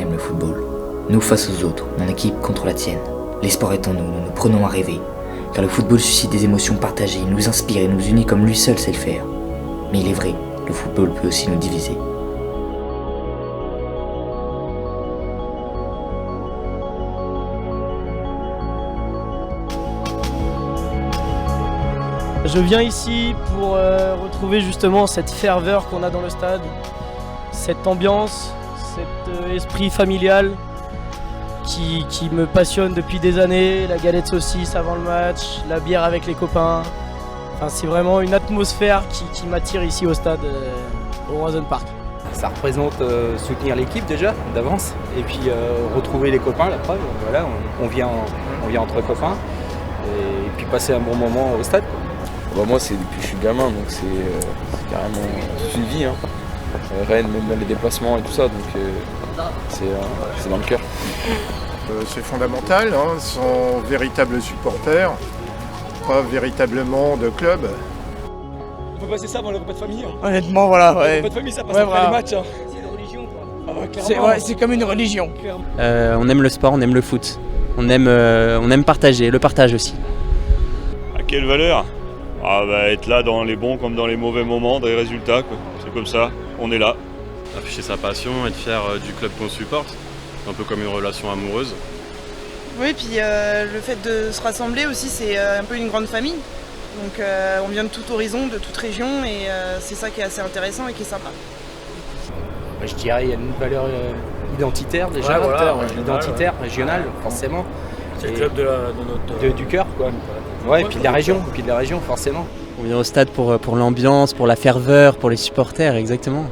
aime le football. Nous face aux autres, mon équipe contre la tienne. L'espoir est en nous, nous nous prenons à rêver. Car le football suscite des émotions partagées, il nous inspire et nous unit comme lui seul sait le faire. Mais il est vrai, le football peut aussi nous diviser. Je viens ici pour retrouver justement cette ferveur qu'on a dans le stade, cette ambiance, cet esprit familial qui me passionne depuis des années, la galette saucisse avant le match, la bière avec les copains. Enfin, c'est vraiment une atmosphère qui m'attire ici au stade, au Roison Park. Ça représente soutenir l'équipe déjà d'avance et puis retrouver les copains, la preuve, voilà, on vient entre copains et puis passer un bon moment au stade. Bah moi c'est depuis que je suis gamin, donc c'est carrément toute une vie. Hein. Rennes, même dans les déplacements et tout ça, donc c'est dans le cœur. C'est fondamental, hein, sans véritables supporters, pas véritablement de club. On peut passer ça avant le repas de famille. Hein. Honnêtement, voilà. Ouais. Le repas de famille, ça passe après les matchs. Hein. C'est une religion quoi. C'est comme une religion. On aime le sport, on aime le foot. On aime partager, le partage aussi. À quelle valeur ? Être là dans les bons comme dans les mauvais moments, dans les résultats, quoi. C'est comme ça, on est là. Afficher sa passion, être fier du club qu'on supporte, un peu comme une relation amoureuse. Oui, puis le fait de se rassembler aussi, c'est un peu une grande famille. Donc on vient de tout horizon, de toute région, et c'est ça qui est assez intéressant et qui est sympa. Je dirais qu'il y a une valeur identitaire déjà, identitaire, régionale, forcément. C'est le club de notre... du cœur, quoi. Ouais, et puis de la région, forcément. On vient au stade pour l'ambiance, pour la ferveur, pour les supporters, exactement.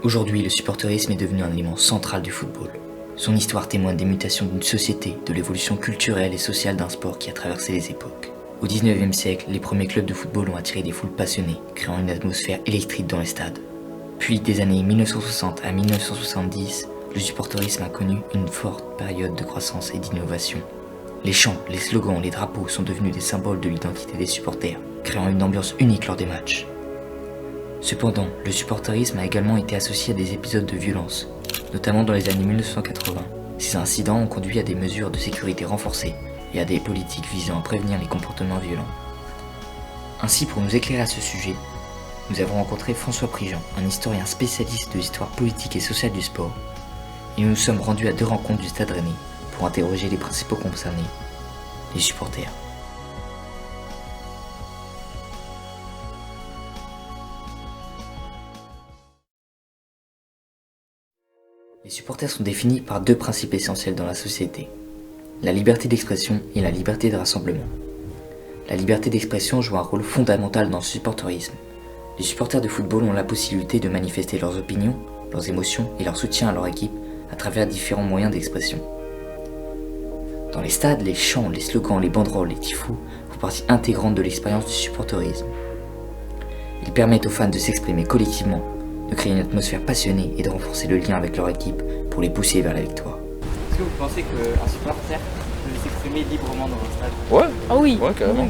Aujourd'hui, le supporterisme est devenu un élément central du football. Son histoire témoigne des mutations d'une société, de l'évolution culturelle et sociale d'un sport qui a traversé les époques. Au XIXe siècle, les premiers clubs de football ont attiré des foules passionnées, créant une atmosphère électrique dans les stades. Puis, des années 1960 à 1970, le supporterisme a connu une forte période de croissance et d'innovation. Les chants, les slogans, les drapeaux sont devenus des symboles de l'identité des supporters, créant une ambiance unique lors des matchs. Cependant, le supporterisme a également été associé à des épisodes de violence, notamment dans les années 1980. Ces incidents ont conduit à des mesures de sécurité renforcées et à des politiques visant à prévenir les comportements violents. Ainsi, pour nous éclairer à ce sujet, nous avons rencontré François Prigent, un historien spécialiste de l'histoire politique et sociale du sport, et nous nous sommes rendus à 2 rencontres du Stade Rennais pour interroger les principaux concernés, les supporters. Les supporters sont définis par 2 principes essentiels dans la société, la liberté d'expression et la liberté de rassemblement. La liberté d'expression joue un rôle fondamental dans le supporterisme. Les supporters de football ont la possibilité de manifester leurs opinions, leurs émotions et leur soutien à leur équipe à travers différents moyens d'expression. Dans les stades, les chants, les slogans, les banderoles, les tifos font partie intégrante de l'expérience du supporterisme. Ils permettent aux fans de s'exprimer collectivement, de créer une atmosphère passionnée et de renforcer le lien avec leur équipe pour les pousser vers la victoire. Est-ce que vous pensez qu'un supporter peut s'exprimer librement dans un stade ? Ouais, Ah oui. Ouais, carrément.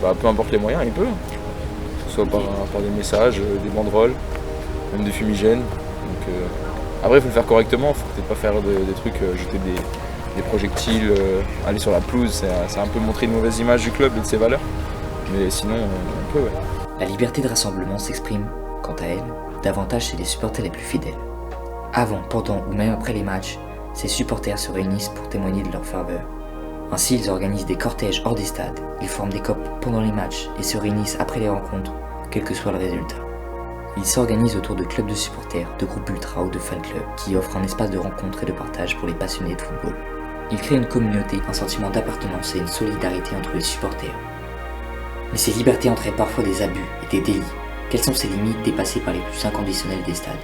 Peu importe les moyens, il peut. Que ce soit par des messages, des banderoles, même des fumigènes. Donc, après, il faut le faire correctement, il faut peut-être pas faire des trucs, jeter des projectiles, aller sur la pelouse, c'est un peu montrer une mauvaise image du club et de ses valeurs. Mais sinon, on peut, ouais. La liberté de rassemblement s'exprime, quant à elle, davantage chez les supporters les plus fidèles. Avant, pendant ou même après les matchs, ces supporters se réunissent pour témoigner de leur ferveur. Ainsi, ils organisent des cortèges hors des stades, ils forment des copes pendant les matchs et se réunissent après les rencontres, quel que soit le résultat. Ils s'organisent autour de clubs de supporters, de groupes ultra ou de fan-clubs qui offrent un espace de rencontre et de partage pour les passionnés de football. Ils créent une communauté, un sentiment d'appartenance et une solidarité entre les supporters. Mais ces libertés entraînent parfois des abus et des délits. Quelles sont ces limites dépassées par les plus inconditionnels des stades ?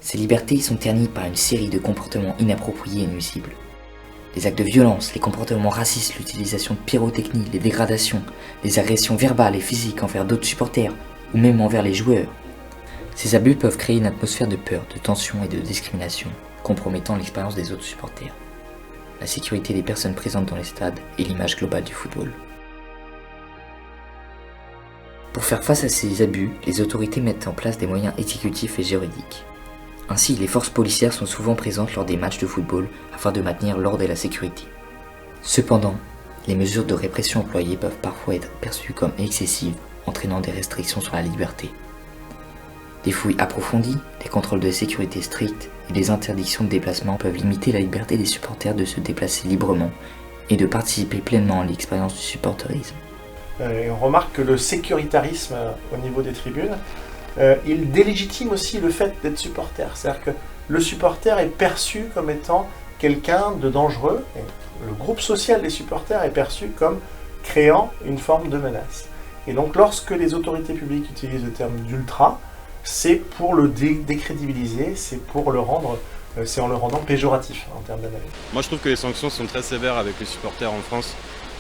Ces libertés sont ternies par une série de comportements inappropriés et nuisibles. Les actes de violence, les comportements racistes, l'utilisation de pyrotechnie, les dégradations, les agressions verbales et physiques envers d'autres supporters, ou même envers les joueurs. Ces abus peuvent créer une atmosphère de peur, de tension et de discrimination, compromettant l'expérience des autres supporters. La sécurité des personnes présentes dans les stades est l'image globale du football. Pour faire face à ces abus, les autorités mettent en place des moyens exécutifs et juridiques. Ainsi, les forces policières sont souvent présentes lors des matchs de football afin de maintenir l'ordre et la sécurité. Cependant, les mesures de répression employées peuvent parfois être perçues comme excessives, entraînant des restrictions sur la liberté. Des fouilles approfondies, des contrôles de sécurité stricts et des interdictions de déplacement peuvent limiter la liberté des supporters de se déplacer librement et de participer pleinement à l'expérience du supporterisme. Et on remarque que le sécuritarisme au niveau des tribunes, il délégitime aussi le fait d'être supporter. C'est-à-dire que le supporter est perçu comme étant quelqu'un de dangereux, et le groupe social des supporters est perçu comme créant une forme de menace. Et donc lorsque les autorités publiques utilisent le terme d'ultra, c'est pour le décrédibiliser, c'est pour le rendre, c'est en le rendant péjoratif en termes d'analyse. Moi je trouve que les sanctions sont très sévères avec les supporters en France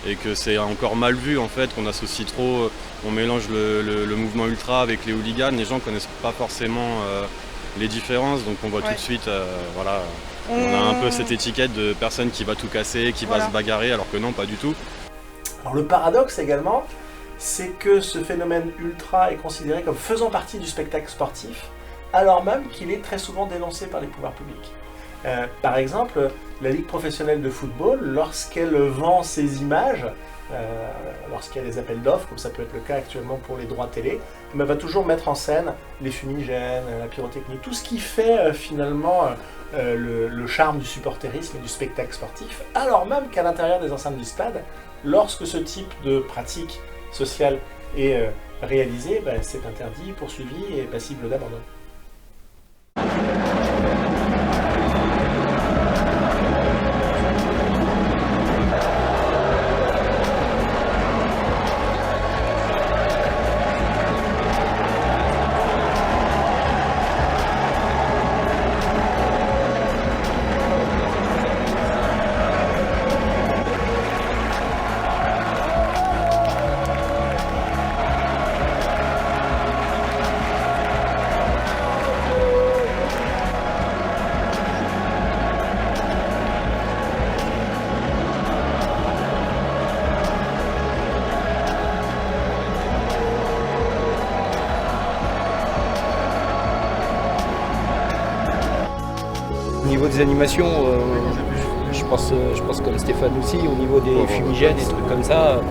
et que c'est encore mal vu en fait, qu'on associe trop, on mélange le mouvement ultra avec les hooligans, les gens ne connaissent pas forcément les différences, donc on voit tout de suite, voilà, on a un peu cette étiquette de personne qui va tout casser, qui va se bagarrer, alors que non, pas du tout. Alors le paradoxe également, c'est que ce phénomène ultra est considéré comme faisant partie du spectacle sportif, alors même qu'il est très souvent dénoncé par les pouvoirs publics. Par exemple, la Ligue professionnelle de football, lorsqu'elle vend ses images, lorsqu'il y a des appels d'offres, comme ça peut être le cas actuellement pour les droits télé, va toujours mettre en scène les fumigènes, la pyrotechnie, tout ce qui fait finalement le charme du supporterisme et du spectacle sportif, alors même qu'à l'intérieur des enceintes du stade, lorsque ce type de pratique sociale est réalisé, c'est interdit, poursuivi et passible d'abandon. Au niveau des animations, je pense comme Stéphane aussi, au niveau des fumigènes et trucs comme ça,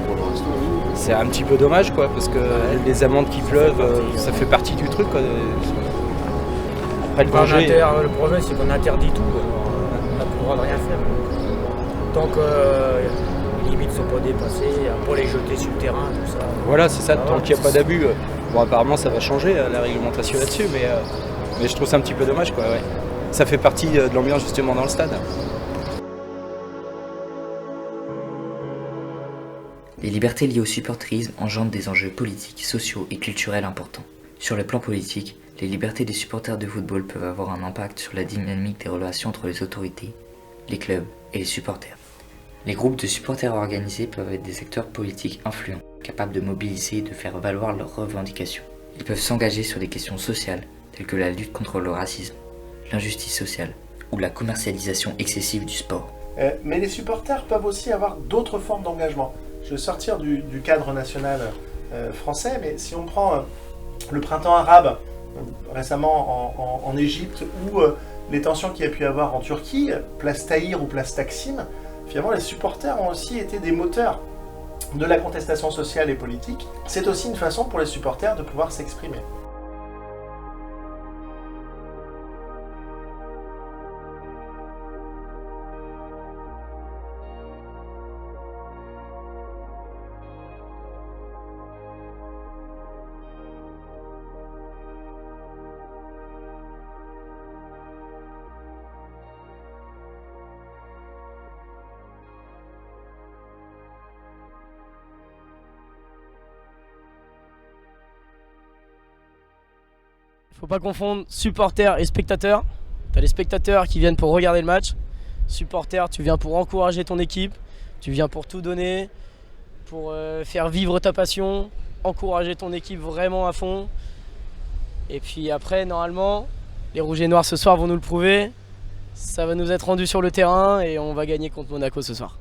c'est un petit peu dommage quoi, parce que les amendes qui pleuvent, ça fait partie du truc. Quoi. Après le danger. Le problème c'est qu'on interdit tout, on n'a plus le droit de rien faire. Tant que les limites ne sont pas dépassées, pas les jeter sur le terrain, tout ça. Voilà, c'est ça, tant qu'il n'y a pas d'abus. Bon apparemment ça va changer la réglementation là-dessus, mais je trouve ça un petit peu dommage quoi. Ouais. Ça fait partie de l'ambiance justement dans le stade. Les libertés liées au supporterisme engendrent des enjeux politiques, sociaux et culturels importants. Sur le plan politique, les libertés des supporters de football peuvent avoir un impact sur la dynamique des relations entre les autorités, les clubs et les supporters. Les groupes de supporters organisés peuvent être des acteurs politiques influents, capables de mobiliser et de faire valoir leurs revendications. Ils peuvent s'engager sur des questions sociales, telles que la lutte contre le racisme, l'injustice sociale ou la commercialisation excessive du sport. Mais les supporters peuvent aussi avoir d'autres formes d'engagement. Je vais sortir du cadre national français, mais si on prend le printemps arabe récemment en Égypte ou les tensions qu'il y a pu y avoir en Turquie, place Tahrir ou place Taksim, finalement les supporters ont aussi été des moteurs de la contestation sociale et politique. C'est aussi une façon pour les supporters de pouvoir s'exprimer. Faut pas confondre supporters et spectateurs. T'as les spectateurs qui viennent pour regarder le match. Supporters, tu viens pour encourager ton équipe. Tu viens pour tout donner, pour faire vivre ta passion, encourager ton équipe vraiment à fond. Et puis après, normalement, les Rouges et Noirs ce soir vont nous le prouver. Ça va nous être rendu sur le terrain et on va gagner contre Monaco ce soir.